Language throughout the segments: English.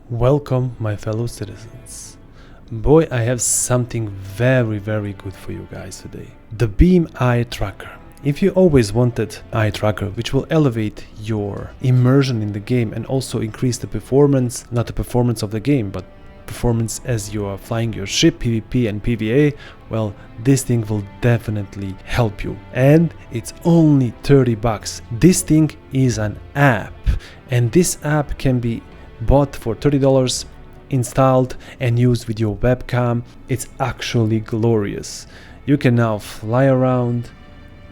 Welcome, my fellow citizens. Boy, I have something very good for you guys today. The Beam Eye Tracker. If you always wanted eye tracker, which will elevate your immersion in the game and also increase the performance, not the performance of the game, but performance as you are flying your ship, PvP and PvA, well, this thing will definitely help you. And it's only 30 bucks. This thing is an app, and this app can be bought for $30, installed and used with your webcam. It's actually glorious. You can now fly around,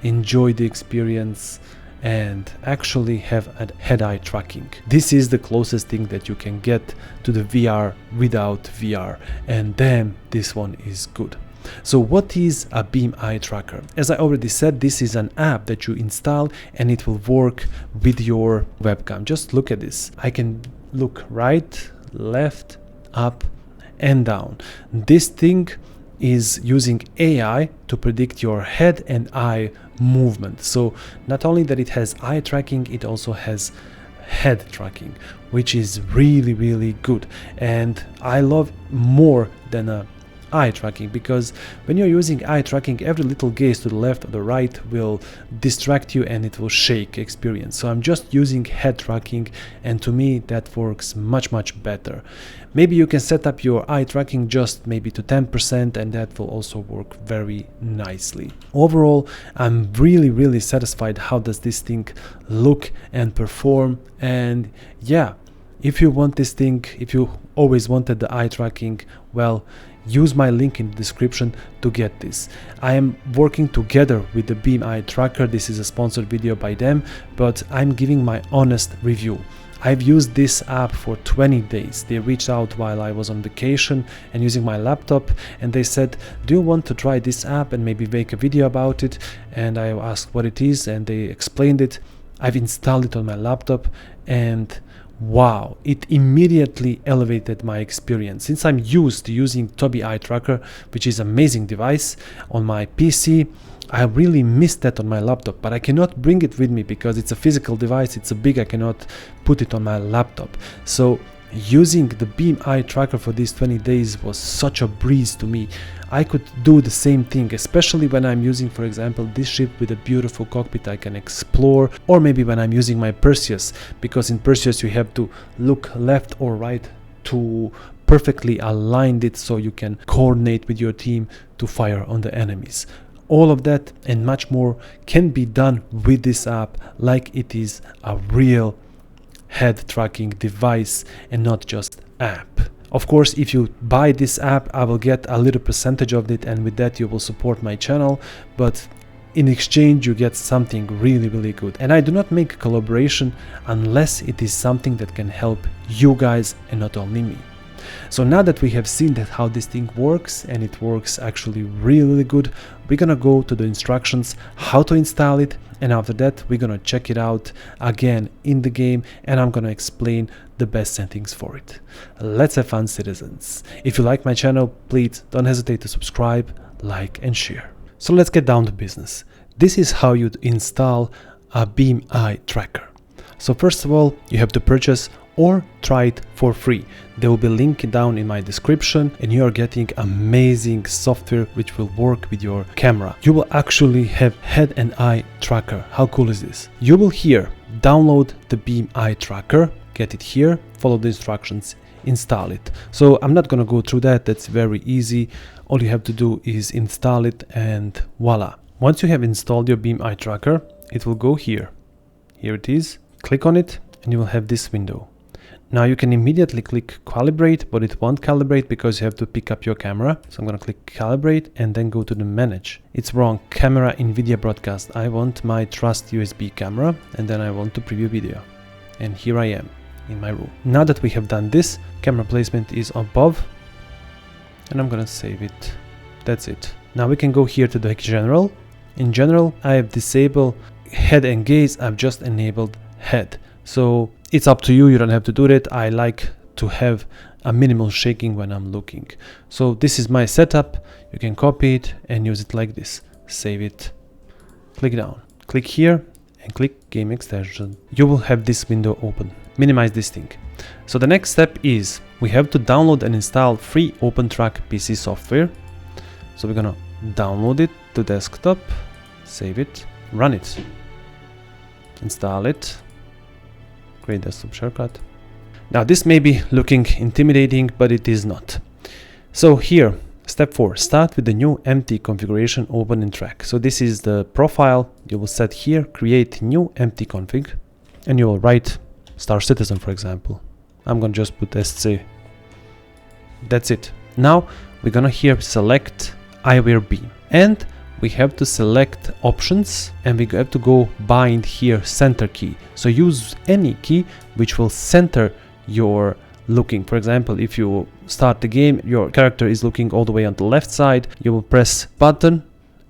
enjoy the experience, and actually have a head-eye tracking. This is the closest thing that you can get to the VR without VR, and damn, this one is good. So what is a Beam Eye Tracker? As I already said, this is an app that you install and it will work with your webcam. Just look at this. I can look right, left, up and down. This thing is using AI to predict your head and eye movement. So not only that it has eye tracking, it also has head tracking, which is really good. And I love more than a eye tracking, because when you're using eye tracking, every little gaze to the left or the right will distract you and it will shake experience. So I'm just using head tracking, and to me that works much better. Maybe you can set up your eye tracking just maybe to 10%, and that will also work very nicely. Overall, I'm really satisfied how does this thing look and perform. And yeah, if you want this thing, if you always wanted the eye tracking, well, use my link in the description to get this. I am working together with the Beam Eye Tracker. This is a sponsored video by them, but I'm giving my honest review. I've used this app for 20 days. They reached out while I was on vacation and using my laptop, and they said, do you want to try this app and maybe make a video about it? And I asked what it is, and they explained it. I've installed it on my laptop, and wow, it immediately elevated my experience. Since I'm used to using Tobii Eye Tracker, which is an amazing device, on my PC, I really missed that on my laptop, but I cannot bring it with me because it's a physical device, it's so big, I cannot put it on my laptop. So using the Beam Eye Tracker for these 20 days was such a breeze to me. I could do the same thing, especially when I'm using, for example, this ship with a beautiful cockpit I can explore, or maybe when I'm using my Perseus, because in Perseus you have to look left or right to perfectly align it so you can coordinate with your team to fire on the enemies. All of that and much more can be done with this app, like it is a real head tracking device and not just app. Of course, if you buy this app, I will get a little percentage of it, and with that you will support my channel, but in exchange you get something really good. And I do not make a collaboration unless it is something that can help you guys and not only me. So now that we have seen that how this thing works, and it works actually really good, we're gonna go to the instructions how to install it, and after that we're gonna check it out again in the game, and I'm gonna explain the best settings for it. Let's have fun, citizens. If you like my channel, please don't hesitate to subscribe, like and share. So let's get down to business. This is how you install a Beam Eye Tracker. So first of all, you have to purchase or try it for free. There will be a link down in my description, and you are getting amazing software which will work with your camera. You will actually have head and eye tracker. How cool is this? You will here download the Beam Eye Tracker, get it here, follow the instructions, install it. So I'm not gonna go through that, that's very easy. All you have to do is install it, and voila. Once you have installed your Beam Eye Tracker, it will go here. Here it is. Click on it and you will have this window. Now you can immediately click calibrate, but it won't calibrate because you have to pick up your camera. So I'm gonna click calibrate and then go to the manage. It's wrong, camera NVIDIA broadcast. I want my trust USB camera, and then I want to preview video. And here I am in my room. Now that we have done this, camera placement is above, and I'm gonna save it. That's it. Now we can go here to the general. In general, I have disabled head and gaze. I've just enabled head. So it's up to you, you don't have to do that. I like to have a minimal shaking when I'm looking. So this is my setup. You can copy it and use it like this. Save it, click down, click here and click game extension. You will have this window open. Minimize this thing. So the next step is we have to download and install free OpenTrack PC software. So we're gonna download it to desktop, save it, run it, install it, create desktop shortcut. Now this may be looking intimidating, but it is not. So here, step 4, start with the new empty configuration open in track. So this is the profile you will set here, create new empty config, and you will write Star Citizen, for example. I'm gonna just put SC. That's it. Now we're gonna here select eyewear beam, and we have to select options, and we have to go bind here center key. So use any key which will center your looking. For example, if you start the game, your character is looking all the way on the left side, you will press button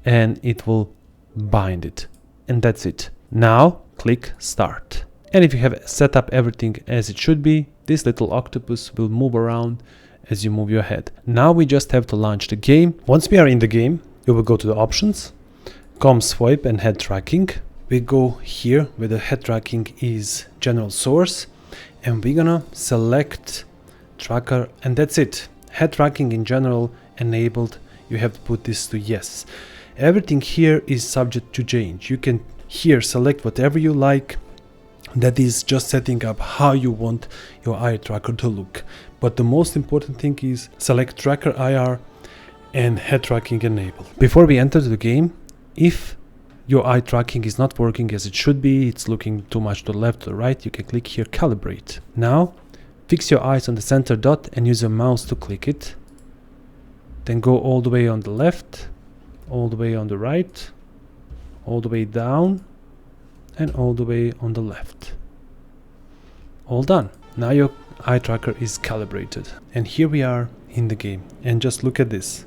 and it will bind it, and that's it. Now click start, and if you have set up everything as it should be, this little octopus will move around as you move your head. Now we just have to launch the game. Once we are in the game, you will go to the options, com swipe and head tracking. We go here where the head tracking is general source, and we're gonna select tracker, and that's it. Head tracking in general enabled. You have to put this to yes. Everything here is subject to change. You can here select whatever you like. That is just setting up how you want your eye tracker to look. But the most important thing is select tracker IR and head tracking enabled. Before we enter the game, if your eye tracking is not working as it should be, it's looking too much to the left or the right, you can click here calibrate. Now fix your eyes on the center dot and use your mouse to click it. Then go all the way on the left, all the way on the right, all the way down, and all the way on the left. All done. Now your eye tracker is calibrated, and here we are in the game, and just look at this.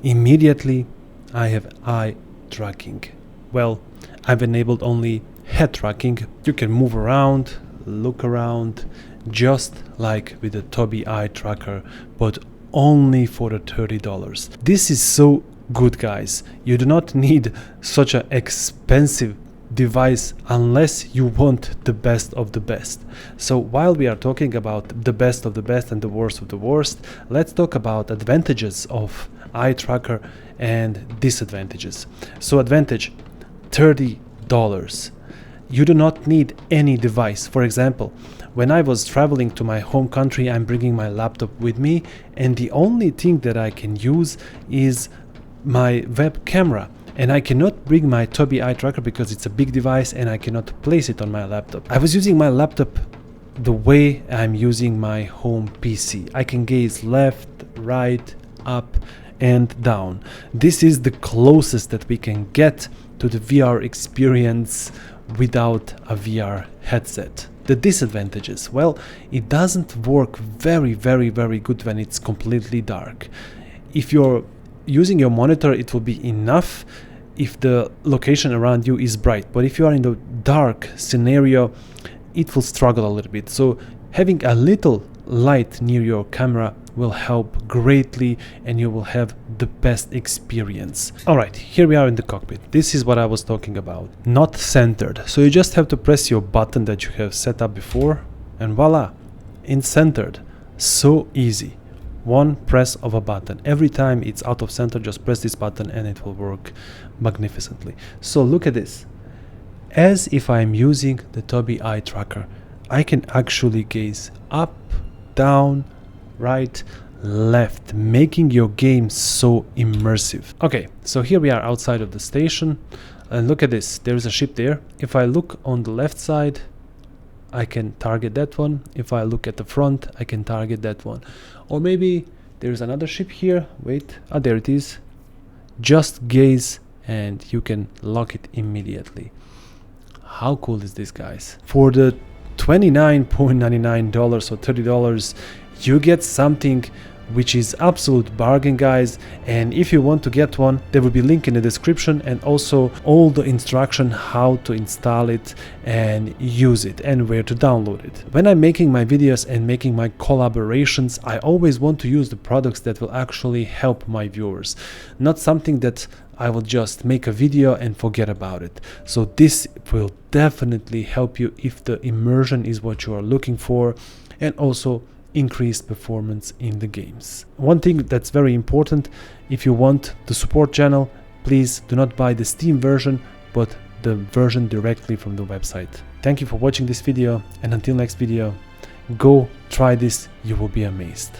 Immediately I have eye tracking. Well, I've enabled only head tracking. You can move around, look around, just like with the Tobii eye tracker, but only for the $30. This is so good, guys. You do not need such an expensive device unless you want the best of the best. So while we are talking about the best of the best and the worst of the worst, let's talk about advantages of eye tracker and disadvantages. So advantage, $30. You do not need any device. For example, when I was traveling to my home country, I'm bringing my laptop with me, and the only thing that I can use is my web camera, and I cannot bring my Tobii eye tracker because it's a big device and I cannot place it on my laptop. I was using my laptop the way I'm using my home PC. I can gaze left, right, up and down. This is the closest that we can get to the VR experience without a VR headset. The disadvantages, well, it doesn't work very good when it's completely dark. If you're using your monitor, it will be enough if the location around you is bright, but if you are in the dark scenario, it will struggle a little bit. So having a little light near your camera will help greatly, and you will have the best experience. Alright, here we are in the cockpit. This is what I was talking about. Not centered. So you just have to press your button that you have set up before, and voila, it's centered. So easy. One press of a button. Every time it's out of center, just press this button and it will work magnificently. So look at this. As if I'm using the Tobii eye tracker, I can actually gaze up, down, right, left, making your game so immersive. Okay, so here we are outside of the station, and look at this. There is a ship there. If I look on the left side, I can target that one. If I look at the front, I can target that one. Or maybe there's another ship here. Wait, there it is. Just gaze and you can lock it immediately. How cool is this, guys? For the $29.99 or $30, you get something which is absolute bargain, guys. And if you want to get one, there will be a link in the description, and also all the instruction how to install it and use it and where to download it. When I'm making my videos and making my collaborations, I always want to use the products that will actually help my viewers, not something that I will just make a video and forget about it. So this will definitely help you if the immersion is what you are looking for. and also increased performance in the games. One thing that's very important, if you want the support channel, please do not buy the Steam version, but the version directly from the website. Thank you for watching this video, and until next video, go try this, you will be amazed.